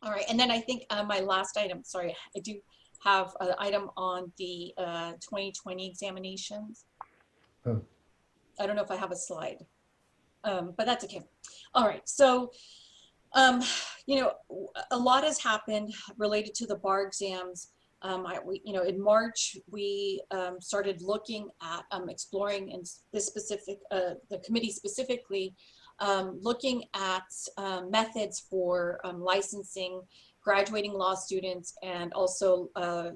All right, and then I think my last item, sorry, I do have an item on the 2020 examinations. Oh. I don't know if I have a slide, but that's okay. All right, so, you know, a lot has happened related to the bar exams. In March, we started looking at exploring in this specific, the committee specifically, looking at methods for licensing graduating law students and also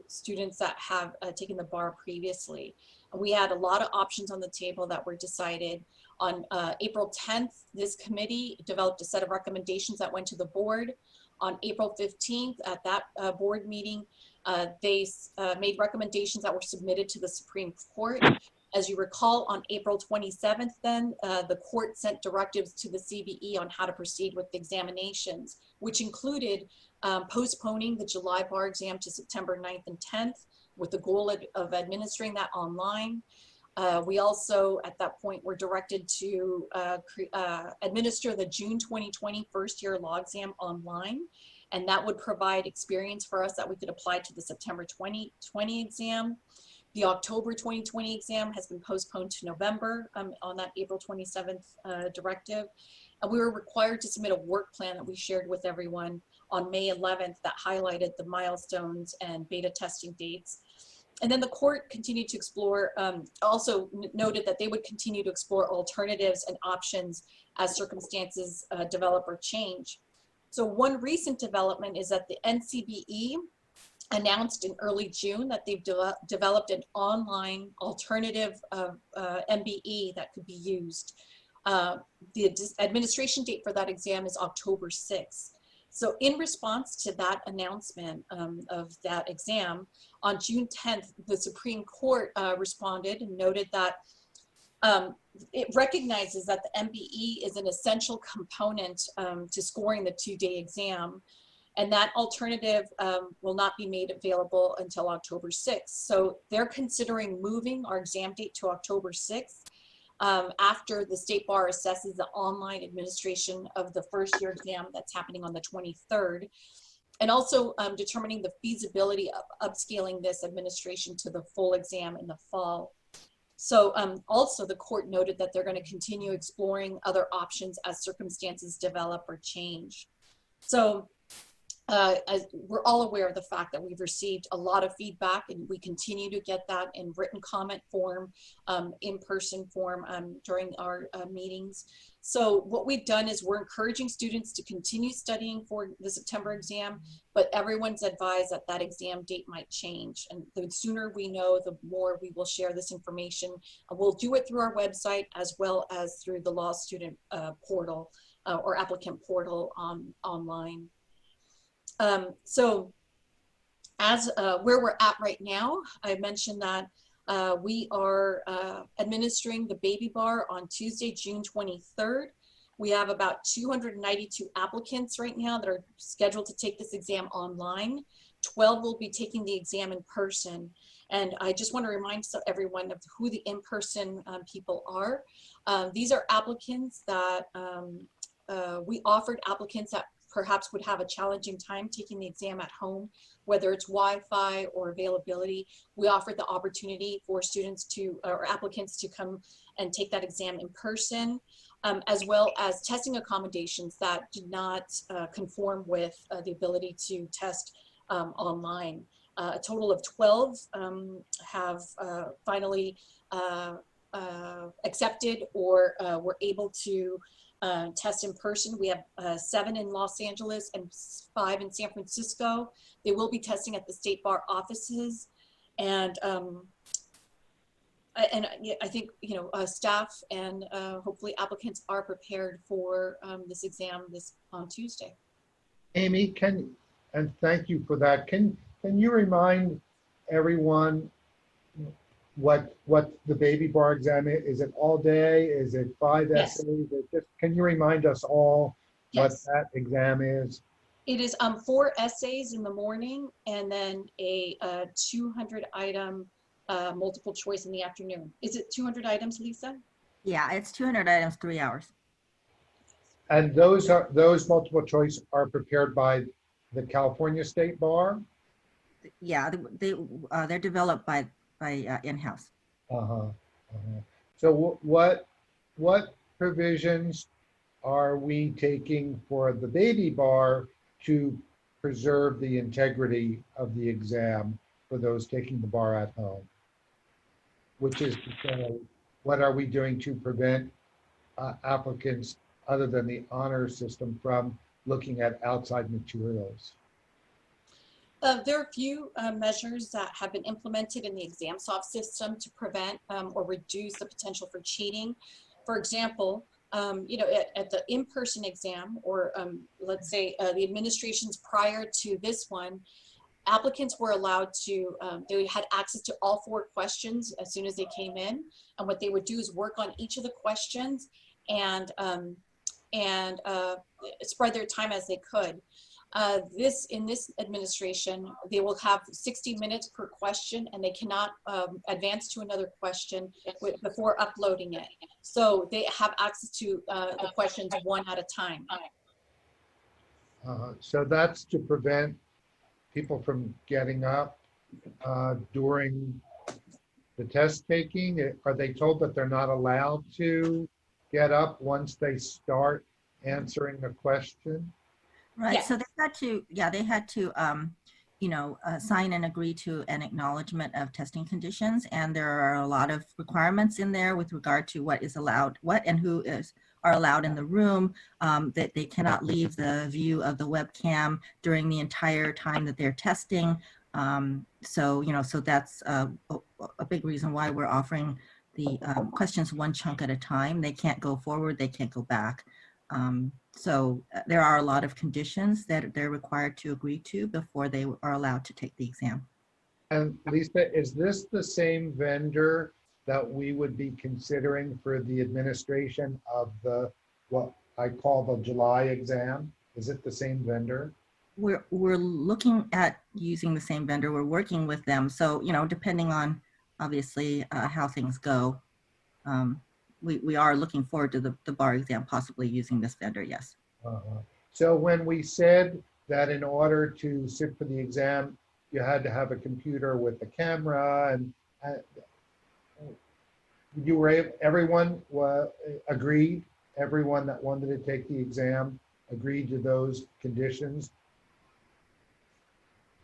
students that have taken the bar previously. We had a lot of options on the table that were decided. On April 10th, this committee developed a set of recommendations that went to the board. On April 15th, at that board meeting, they made recommendations that were submitted to the Supreme Court. As you recall, on April 27th, then, the court sent directives to the CBE on how to proceed with the examinations, which included postponing the July bar exam to September 9th and 10th with the goal of administering that online. We also, at that point, were directed to administer the June 2020 first year law exam online. And that would provide experience for us that we could apply to the September 2020 exam. The October 2020 exam has been postponed to November on that April 27th directive. And we were required to submit a work plan that we shared with everyone on May 11th that highlighted the milestones and beta testing dates. And then the court continued to explore, also noted that they would continue to explore alternatives and options as circumstances develop or change. So one recent development is that the NCBE announced in early June that they've developed an online alternative of MBE that could be used. The administration date for that exam is October 6th. So in response to that announcement of that exam, on June 10th, the Supreme Court responded and noted that it recognizes that the MBE is an essential component to scoring the two-day exam, and that alternative will not be made available until October 6th. So they're considering moving our exam date to October 6th after the State Bar assesses the online administration of the first year exam that's happening on the 23rd, and also determining the feasibility of upscaling this administration to the full exam in the fall. So also the court noted that they're going to continue exploring other options as circumstances develop or change. So as we're all aware of the fact that we've received a lot of feedback, and we continue to get that in written comment form, in-person form during our meetings. So what we've done is we're encouraging students to continue studying for the September exam, but everyone's advised that that exam date might change. And the sooner we know, the more we will share this information. We'll do it through our website as well as through the law student portal or applicant portal online. So as where we're at right now, I mentioned that we are administering the baby bar on Tuesday, June 23rd. We have about 292 applicants right now that are scheduled to take this exam online. 12 will be taking the exam in person. And I just want to remind everyone of who the in-person people are. These are applicants that we offered applicants that perhaps would have a challenging time taking the exam at home, whether it's Wi-Fi or availability. We offered the opportunity for students to, or applicants to come and take that exam in person, as well as testing accommodations that did not conform with the ability to test online. A total of 12 have finally accepted or were able to test in person. We have 7 in Los Angeles and 5 in San Francisco. They will be testing at the State Bar offices, and I think staff and hopefully applicants are prepared for this exam on Tuesday. Amy, and thank you for that. Can you remind everyone what the baby bar exam is? Is it all day? Is it 5 Yes. essays? Can you remind us all Yes. what that exam is? It is 4 essays in the morning and then a 200 item multiple choice in the afternoon. Is it 200 items, Lisa? Yeah, it's 200 items, 3 hours. And those multiple choice are prepared by the California State Bar? Yeah, they're developed by in-house. Uh-huh. Uh-huh. So what provisions are we taking for the baby bar to preserve the integrity of the exam for those taking the bar at home? Which is to say, what are we doing to prevent applicants other than the honor system from looking at outside materials? There are a few measures that have been implemented in the ExamSoft system to prevent or reduce the potential for cheating. For example, you know, at the in-person exam, or let's say the administrations prior to this one, applicants were allowed to, they had access to all 4 questions as soon as they came in. And what they would do is work on each of the questions and spread their time as they could. In this administration, they will have 60 minutes per question, and they cannot advance to another question before uploading it. So they have access to the questions one at a time. So that's to prevent people from getting up during the test taking. Are they told that they're not allowed to get up once they start answering the question? Right. Yes. So they had to, you know, sign and agree to an acknowledgement of testing conditions. And there are a lot of requirements in there with regard to what is allowed, what and who are allowed in the room, that they cannot leave the view of the webcam during the entire time that they're testing. So, you know, so that's a big reason why we're offering the questions one chunk at a time. They can't go forward, they can't go back. So there are a lot of conditions that they're required to agree to before they are allowed to take the exam. And Lisa, is this the same vendor that we would be considering for the administration of the, what I call the July exam? Is it the same vendor? We're looking at using the same vendor. We're working with them. So, you know, depending on obviously how things go, we are looking forward to the bar exam possibly using this vendor, yes. So when we said that in order to sit for the exam, you had to have a computer with a camera, and you were everyone agreed, everyone that wanted to take the exam agreed to those conditions?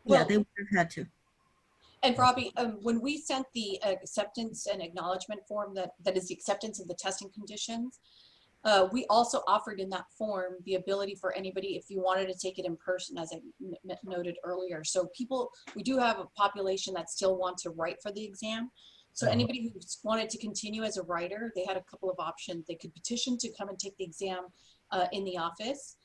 Yeah, Well, they would have had to. and Robbie, when we sent the acceptance and acknowledgement form that is the acceptance of the testing conditions, we also offered in that form the ability for anybody, if you wanted to take it in person, as I noted earlier. So people, we do have a population that still want to write for the exam. So anybody who wanted to continue as a writer, they had a couple of options. They could petition to come and take the exam in the office,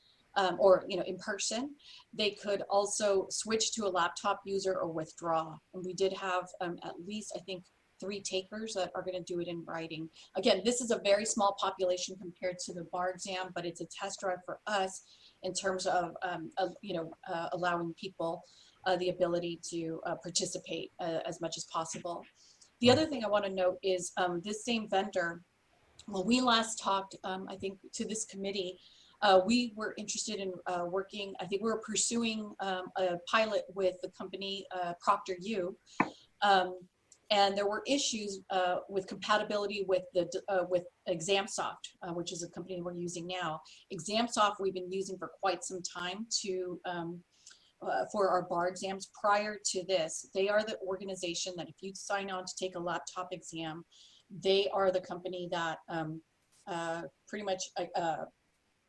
or, you know, in person. They could also switch to a laptop user or withdraw. And we did have at least, I think, 3 takers that are going to do it in writing. Again, this is a very small population compared to the bar exam, but it's a test drive for us in terms of, you know, allowing people the ability to participate as much as possible. The other thing I want to note is this same vendor, when we last talked, I think, to this committee, we were interested in working, I think we were pursuing a pilot with the company ProctorU. And there were issues with compatibility with with ExamSoft, which is a company we're using now. ExamSoft we've been using for quite some time to for our bar exams. Prior to this, they are the organization that if you sign on to take a laptop exam, they are the company that pretty much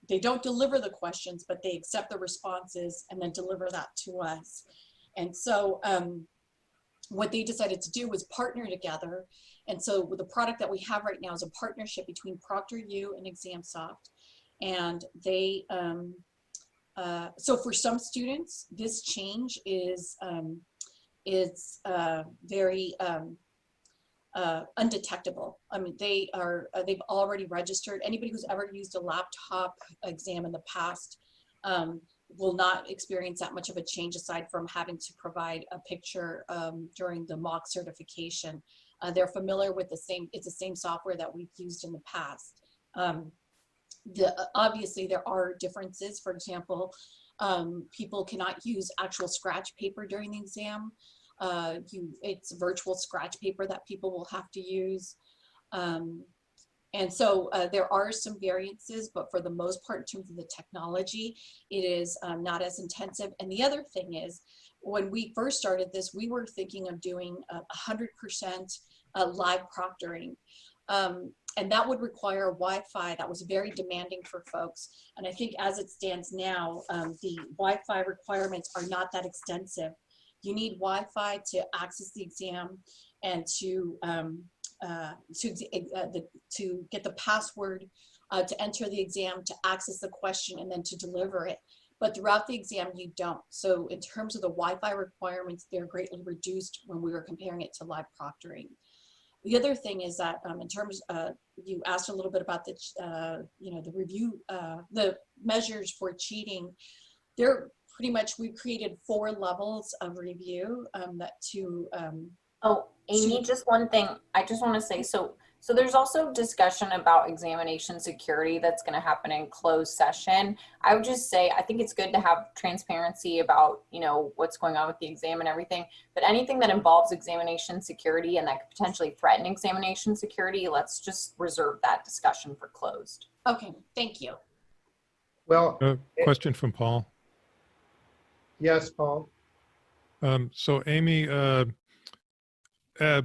they don't deliver the questions, but they accept the responses and then deliver that to us. And so what they decided to do was partner together. And so the product that we have right now is a partnership between ProctorU and ExamSoft. And they, so for some students, this change is very undetectable. I mean, they've already registered. Anybody who's ever used a laptop exam in the past will not experience that much of a change, aside from having to provide a picture during the mock certification. They're familiar with it's the same software that we've used in the past. Obviously there are differences. For example, People cannot use actual scratch paper during the exam. It's virtual scratch paper that people will have to use. And so there are some variances, but for the most part, in terms of the technology, it is not as intensive. And the other thing is, when we first started this, we were thinking of doing 100% live proctoring. And that would require Wi-Fi. That was very demanding for folks. And I think as it stands now, the Wi-Fi requirements are not that extensive. You need Wi-Fi to access the exam and to get the password to enter the exam, to access the question, and then to deliver it. But throughout the exam, you don't. So in terms of the Wi-Fi requirements, they're greatly reduced when we were comparing it to live proctoring. The other thing is that in terms, you asked a little bit about the, the review, the measures for cheating. They're pretty much, we created 4 levels of review Oh, Amy, just one thing I just want to say. So there's also discussion about examination security that's going to happen in closed session. I would just say, I think it's good to have transparency about, what's going on with the exam and everything, but anything that involves examination security and that could potentially threaten examination security, let's just reserve that discussion for closed. Okay, thank you. Well, question from Paul. yes, Paul. So Amy,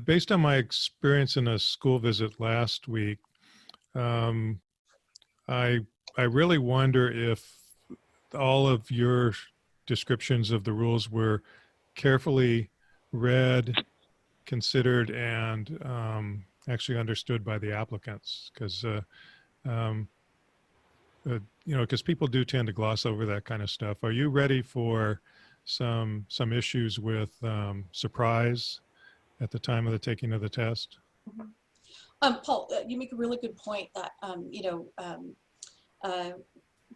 based on my experience in a school visit last week, I really wonder if all of your descriptions of the rules were carefully read, considered, and actually understood by the applicants, because because people do tend to gloss over that kind of stuff. Are you ready for some issues with surprise at the time of the taking of the test? Paul, you make a really good point that,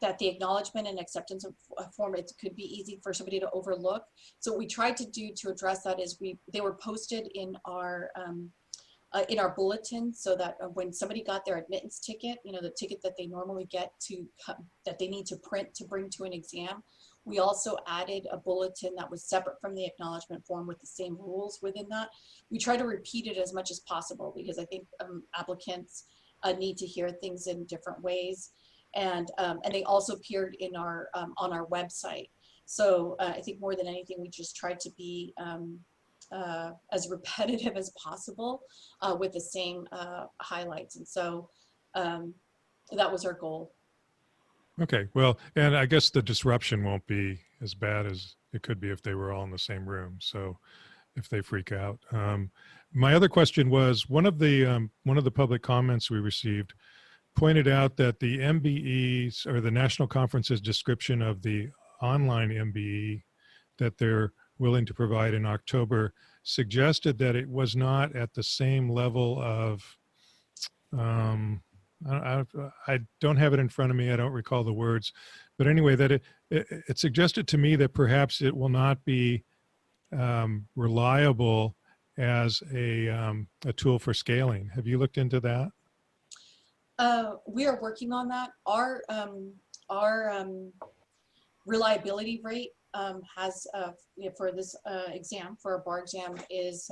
that the acknowledgement and acceptance of form, it could be easy for somebody to overlook. So what we tried to do to address that is they were posted in our bulletin, so that when somebody got their admittance ticket, the ticket that they normally get that they need to print to bring to an exam, we also added a bulletin that was separate from the acknowledgement form with the same rules within that. We try to repeat it as much as possible because I think applicants need to hear things in different ways. And they also appeared in our on our website. So I think more than anything, we just tried to be as repetitive as possible with the same highlights. And so that was our goal. Okay, well, and I guess the disruption won't be as bad as it could be if they were all in the same room. So if they freak out. My other question was, one of the public comments we received pointed out that the MBE's, or the National Conference's, description of the online MBE that they're willing to provide in October suggested that it was not at the same level of, I don't have it in front of me, I don't recall the words, but anyway, that it suggested to me that perhaps it will not be reliable as a tool for scaling. Have you looked into that? We are working on that. Our reliability rate has for this exam, for our bar exam, is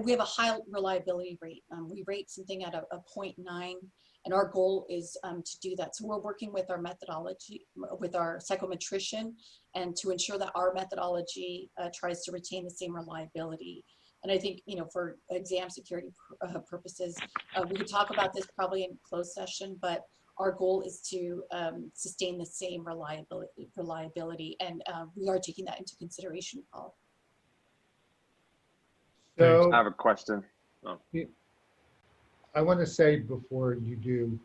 we have a high reliability rate. We rate something at a 0.9, and our goal is to do that. So we're working with our methodology, with our psychometrician, and to ensure that our methodology tries to retain the same reliability. And I think, for exam security purposes, we could talk about this probably in closed session, but our goal is to sustain the same reliability, and we are taking that into consideration, Paul. So I have a question. Oh. I want to say before you do,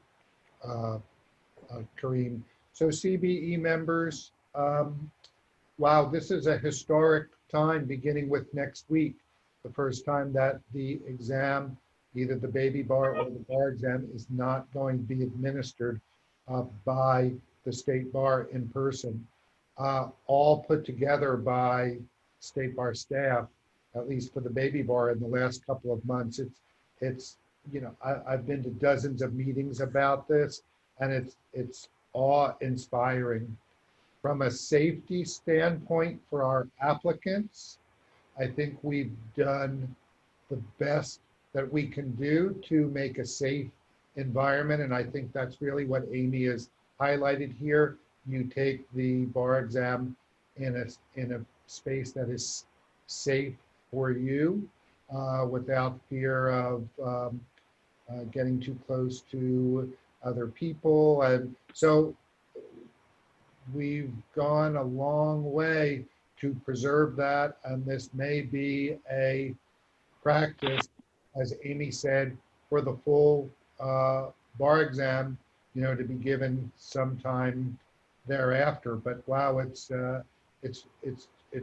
Kareem, so CBE members, wow, this is a historic time beginning with next week, the first time that the exam, either the baby bar or the bar exam, is not going to be administered by the state bar in person, all put together by state bar staff, at least for the baby bar in the last couple of months. It's I've been to dozens of meetings about this, and it's awe-inspiring. from a safety standpoint for our applicants, I think we've done the best that we can do to make a safe environment. And I think that's really what Amy has highlighted here. You take the bar exam in a space that is safe for you without fear of getting too close to other people. And so we've gone a long way to preserve that. And this may be a practice, as Amy said, for the full bar exam, to be given sometime thereafter. But wow, it's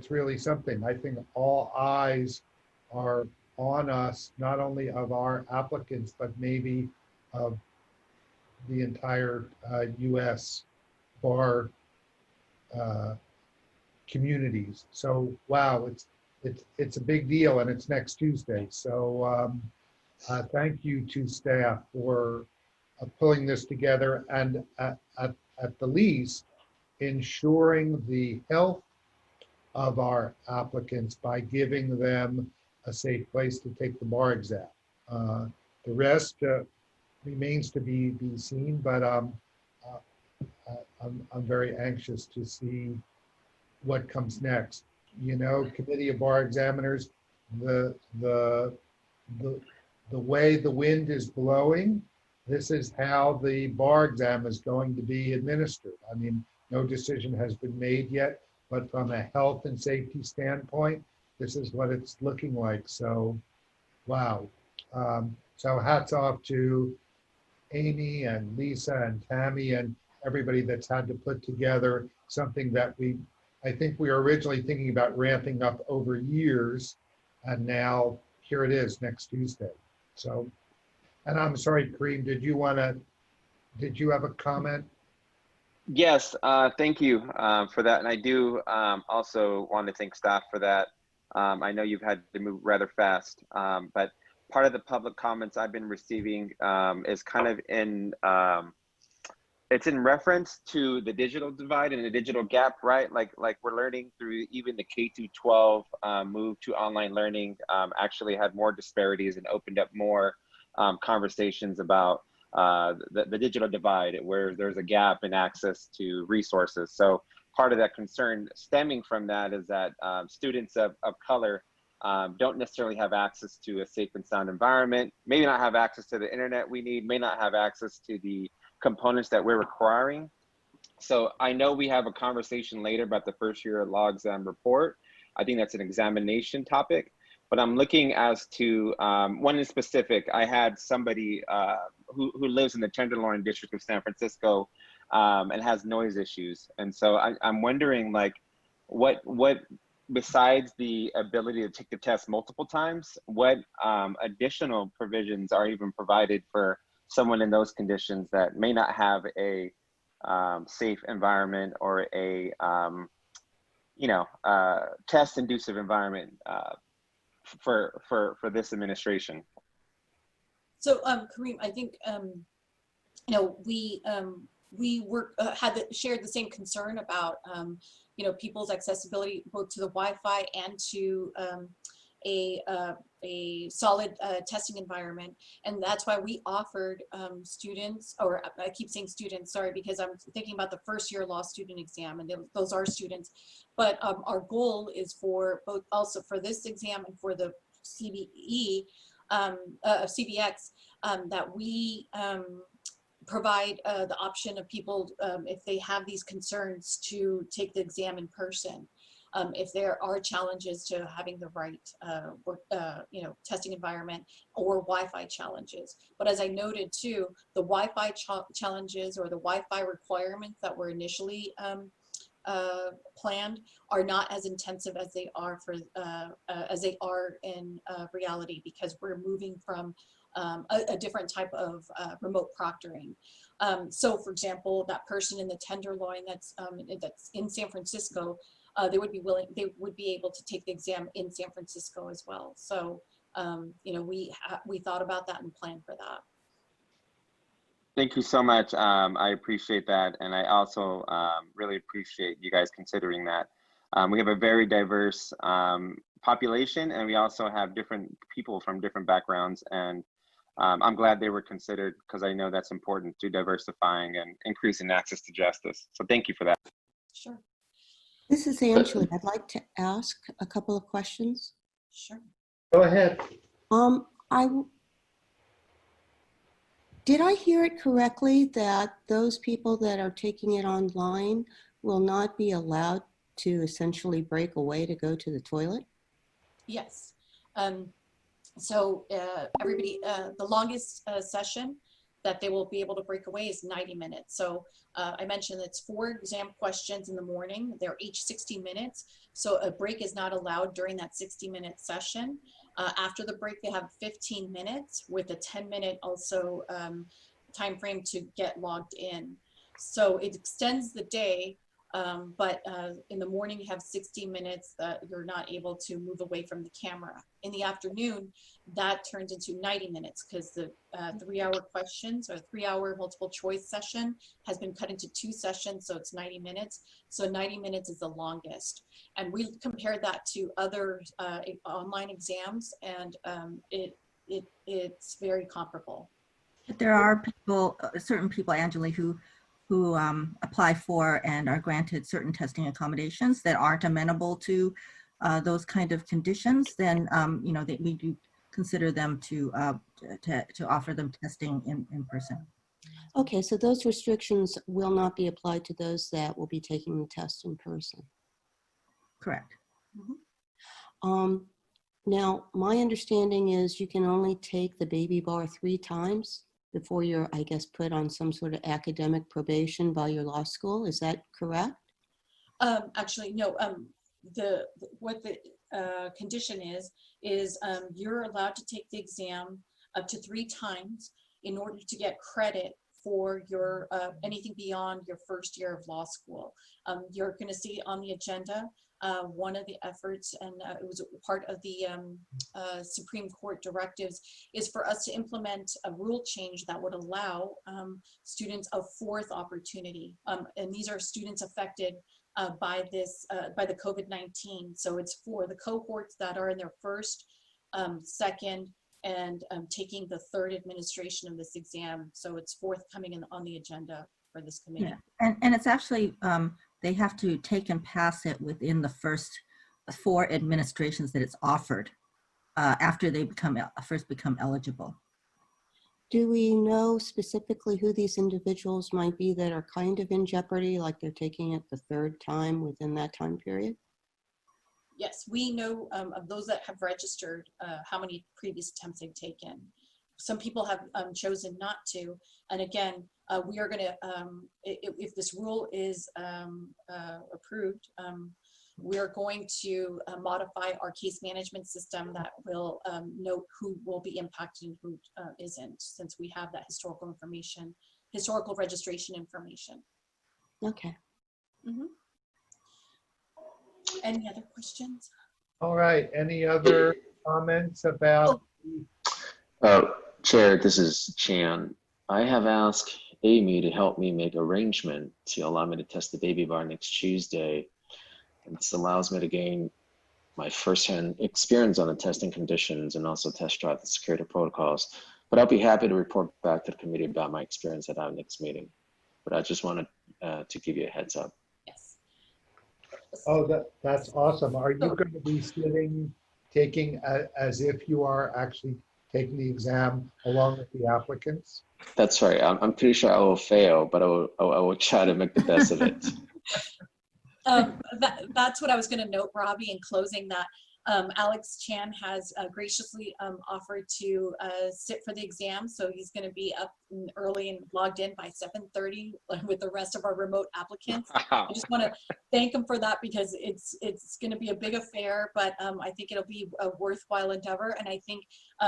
really something. I think all eyes are on us, not only of our applicants, but maybe of the entire U.S. bar communities. So wow, it's a big deal, and it's next Tuesday. So thank you to staff for pulling this together, and at the least ensuring the health of our applicants by giving them a safe place to take the bar exam. The rest remains to be seen, but I'm very anxious to see what comes next. Committee of Bar Examiners, the way the wind is blowing, this is how the bar exam is going to be administered. I mean, no decision has been made yet, but from a health and safety standpoint, this is what it's looking like. So, wow. So hats off to Amy and Lisa and Tammy and everybody that's had to put together something that I think we were originally thinking about ramping up over years, and now here it is next Tuesday. So, and I'm sorry, Kareem, did you have a comment? Yes, thank you for that. And I do also want to thank staff for that. I know you've had to move rather fast, but part of the public comments I've been receiving is kind of it's in reference to the digital divide and the digital gap, right? Like we're learning through even the K-12 move to online learning actually had more disparities and opened up more conversations about the digital divide, where there's a gap in access to resources. So part of that concern stemming from that is that students of color don't necessarily have access to a safe and sound environment, maybe not have access to the internet we need, may not have access to the components that we're requiring. So I know we have a conversation later about the first year law exam report. I think that's an examination topic, but I'm looking as to one in specific. I had somebody who lives in the Tenderloin district of San Francisco and has noise issues. And so I'm wondering, like, what besides the ability to take the test multiple times, what additional provisions are even provided for someone in those conditions that may not have a safe environment or a test inducive environment for this administration? So Kareem, I think we shared the same concern about people's accessibility both to the Wi-Fi and to a solid testing environment, and that's why we offered students, or I keep saying students, sorry, because I'm thinking about the first year law student exam, and those are students, but our goal is for both, also for this exam and for the CBE, CBX, that we provide the option of people, if they have these concerns, to take the exam in person. If there are challenges to having the right testing environment or Wi-Fi challenges. But as I noted too, the Wi-Fi challenges or the Wi-Fi requirements that were initially planned are not as intensive as they are in reality, because we're moving from a different type of remote proctoring. So for example, that person in the Tenderloin that's in San Francisco, they would be able to take the exam in San Francisco as well. So we thought about that and planned for that. Thank you so much. I appreciate that. And I also really appreciate you guys considering that. We have a very diverse population, and we also have different people from different backgrounds. And I'm glad they were considered, because I know that's important to diversifying and increasing access to justice. So thank you for that. Sure, This is Angela. I'd like to ask a couple of questions. sure. Go ahead. Did I hear it correctly that those people that are taking it online will not be allowed to essentially break away to go to the toilet? Yes. So everybody, the longest session that they will be able to break away is 90 minutes. So I mentioned it's 4 exam questions in the morning. They're each 60 minutes. So a break is not allowed during that 60-minute session. After the break, they have 15 minutes with a 10-minute also time frame to get logged in. So it extends the day, but in the morning you have 60 minutes that you're not able to move away from the camera. In the afternoon, that turns into 90 minutes because the 3-hour questions or 3-hour multiple choice session has been cut into 2 sessions, so it's 90 minutes. So 90 minutes is the longest. And we compared that to other online exams, and it's very comparable. But there are people, certain people, Angela, who apply for and are granted certain testing accommodations that aren't amenable to those kind of conditions. Then you know, we do consider them to offer them testing in person. Okay, so those restrictions will not be applied to those that will be taking the test in person. Correct. Now, my understanding is you can only take the baby bar 3 times before you're, I guess, put on some sort of academic probation by your law school. Is that correct? Actually, no. What the condition is you're allowed to take the exam up to 3 times in order to get credit for your anything beyond your first year of law school. You're going to see on the agenda one of the efforts, and it was part of the Supreme Court directives, is for us to implement a rule change that would allow students a 4th opportunity. And these are students affected by the COVID-19. So it's for the cohorts that are in their first, second, and taking the 3rd administration of this exam. So it's forthcoming on the agenda for this committee. Yeah. And it's actually, they have to take and pass it within the first 4 administrations that it's offered after they first become eligible. Do we know specifically who these individuals might be that are kind of in jeopardy, like they're taking it the 3rd time within that time period? Yes, we know of those that have registered how many previous attempts they've taken. Some people have chosen not to. And again, we are going to, if this rule is approved, we are going to modify our case management system that will note who will be impacted and who isn't, since we have that historical information, historical registration information. Okay. Mm-hmm. Any other questions? All right. Any other comments about? Chair, this is Chan. I have asked Amy to help me make arrangement to allow me to test the baby bar next Tuesday. And this allows me to gain my firsthand experience on the testing conditions and also test drive the security protocols. But I'll be happy to report back to the committee about my experience at our next meeting. But I just wanted to give you a heads up. Yes. Oh, that's awesome. Are you going to be taking as if you are actually taking the exam along with the applicants? That's right. I'm pretty sure I will fail, but I will try to make the best of it. That's what I was going to note, Robbie, in closing, that Alex Chan has graciously offered to sit for the exam. So he's going to be up early and logged in by 7:30 with the rest of our remote applicants. I just want to thank him for that, because it's going to be a big affair, but I think it'll be a worthwhile endeavor. And I think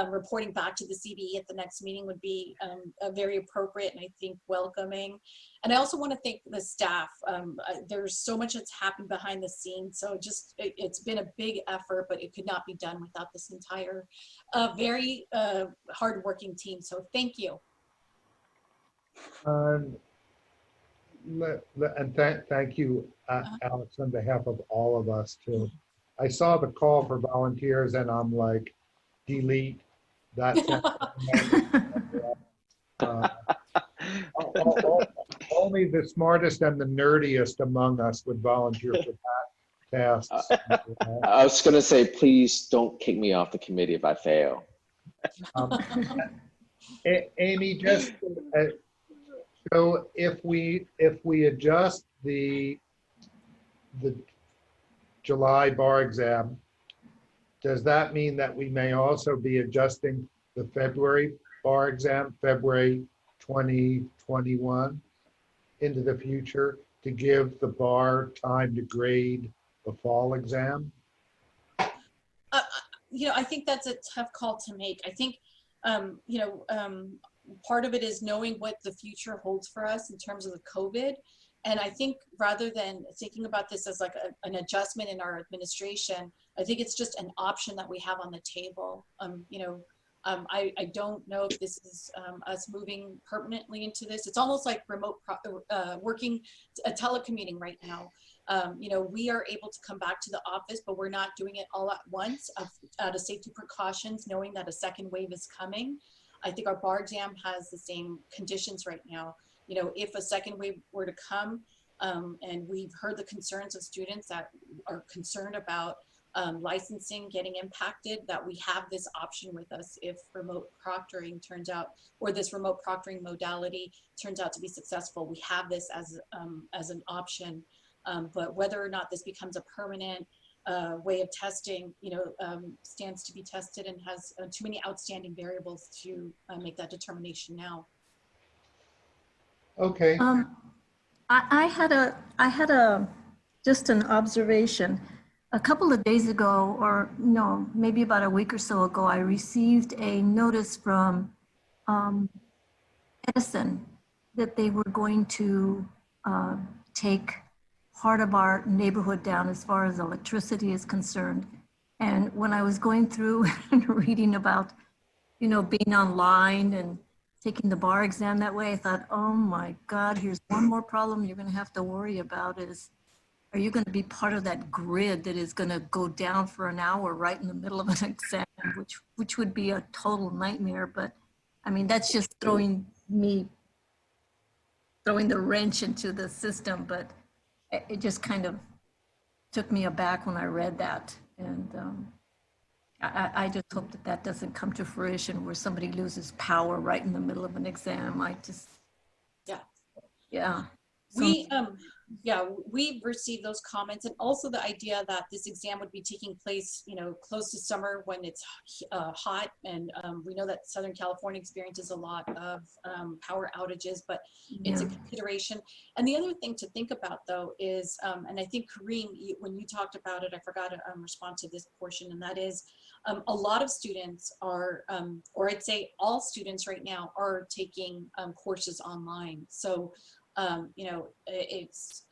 reporting back to the CBE at the next meeting would be very appropriate and I think welcoming. And I also want to thank the staff. There's so much that's happened behind the scenes. So just, it's been a big effort, but it could not be done without this entire very hardworking team. So thank you. Um, and thank you, Alex, on behalf of all of us too. I saw the call for volunteers and I'm like, delete that. Only the smartest and the nerdiest among us would volunteer for that tasks. I was going to say, please don't kick me off the committee if I fail. Amy, just so if we adjust the July bar exam, does that mean that we may also be adjusting the February bar exam, February 2021, into the future to give the bar time to grade the fall exam? You know, I think that's a tough call to make. I think, you know, part of it is knowing what the future holds for us in terms of the COVID. And I think rather than thinking about this as like an adjustment in our administration, I think it's just an option that we have on the table. You know, I don't know if this is us moving permanently into this. It's almost like remote working, telecommuting right now. You know, we are able to come back to the office, but we're not doing it all at once out of safety precautions, knowing that a second wave is coming. I think our bar exam has the same conditions right now. You know, if a second wave were to come, and we've heard the concerns of students that are concerned about licensing getting impacted, that we have this option with us if remote proctoring turns out, or this remote proctoring modality turns out to be successful. We have this as an option, but whether or not this becomes a permanent way of testing, you know, stands to be tested and has too many outstanding variables to make that determination now. Okay. I had a just an observation. A couple of days ago, or no, maybe about a week or so ago, I received a notice from Edison that they were going to take part of our neighborhood down as far as electricity is concerned. And when I was going through and reading about, you know, being online and taking the bar exam that way, I thought, oh my God, here's one more problem you're going to have to worry about is, are you going to be part of that grid that is going to go down for an hour right in the middle of an exam, which would be a total nightmare. But I mean, that's just throwing the wrench into the system. But it just kind of took me aback when I read that. And I just hope that that doesn't come to fruition where somebody loses power right in the middle of an exam. Yeah. We've received those comments, and also the idea that this exam would be taking place, you know, close to summer when it's hot, and we know that Southern California experiences a lot of power outages, but it's a consideration. And the other thing to think about though is, and I think Karine, when you talked about it, I forgot to respond to this portion, and that is a lot of students are, or I'd say all students right now are taking courses online. So you know, it's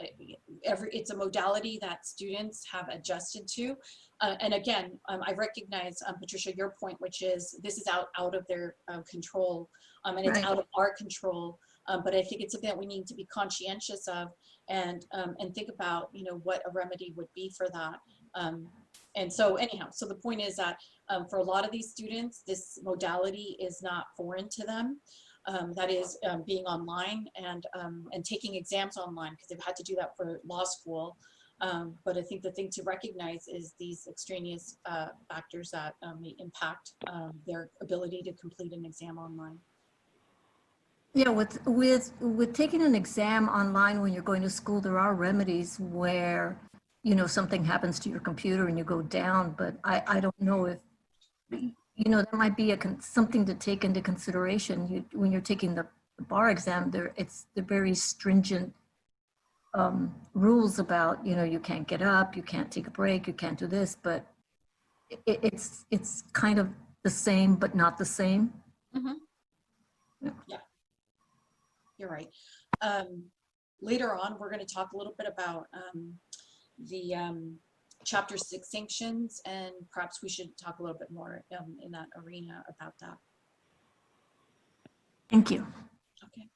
a modality that students have adjusted to. And again, I recognize, Patricia, your point, which is this is out of their control, and it's out of our control. But I think it's something that we need to be conscientious of and think about, you know, what a remedy would be for that. And so anyhow, so the point is that for a lot of these students, this modality is not foreign to them. That is being online and taking exams online, because they've had to do that for law school. But I think the thing to recognize is these extraneous factors that may impact their ability to complete an exam online. Yeah, with taking an exam online when you're going to school, there are remedies where, you know, something happens to your computer and you go down, but I don't know if, you know, that might be something to take into consideration. When you're taking the bar exam, they're very stringent rules about, you know, you can't get up, you can't take a break, you can't do this, but it's kind of the same, but not the same. Mm-hmm. Yeah, you're right. Later on, we're going to talk a little bit about the Chapter 6 sanctions, and perhaps we should talk a little bit more in that arena about that. Thank you. Okay.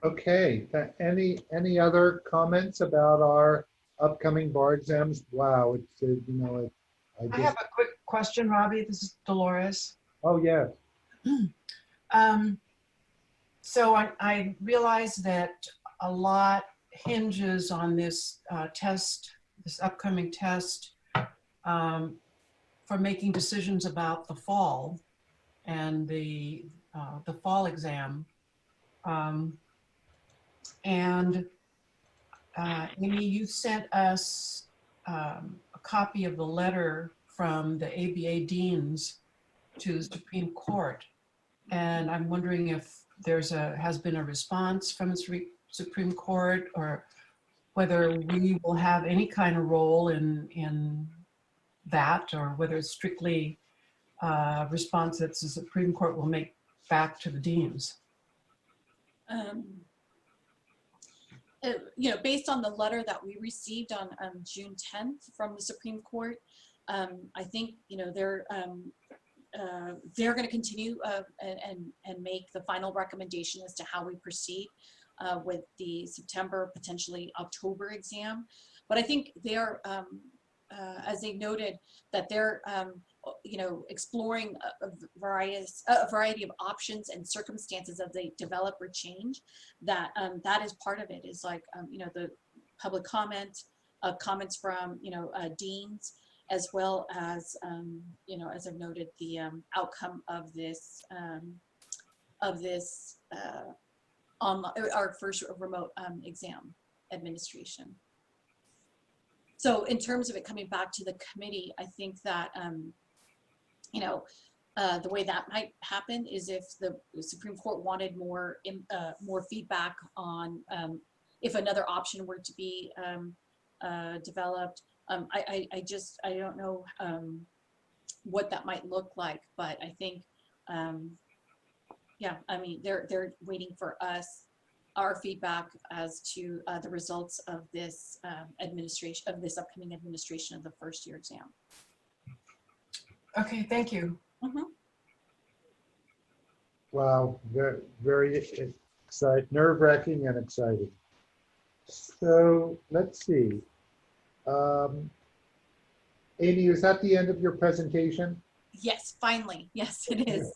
Okay, any other comments about our upcoming bar exams? Wow, it's, you know, I I just, have a quick question, Robbie. This is Dolores. oh, yeah. So I realize that a lot hinges on this test, this upcoming test, for making decisions about the fall and the fall exam. And Amy, you sent us a copy of the letter from the ABA deans to the Supreme Court. And I'm wondering if has been a response from the Supreme Court, or whether we will have any kind of role in that, or whether it's strictly a response that the Supreme Court will make back to the deans. You know, based on the letter that we received on June 10th from the Supreme Court, I think, you know, they're going to continue and make the final recommendation as to how we proceed with the September, potentially October exam. But I think they are, as they noted, that they're, you know, exploring a variety of options and circumstances as they develop or change. That that is part of it. Is like, you know, the public comments from, you know, deans, as well as, you know, as I've noted, the outcome of this our first remote exam administration. So in terms of it coming back to the committee, I think that, you know, the way that might happen is if the Supreme Court wanted more feedback on if another option were to be developed. I don't know what that might look like, but I think, yeah, I mean, they're waiting for our feedback as to the results of this upcoming administration of the first year exam. Okay, thank you. Mm-hmm. Wow, very, very exciting, nerve-wracking and exciting. So let's see. Amy, is that the end of your presentation? Yes, finally. Yes, it is.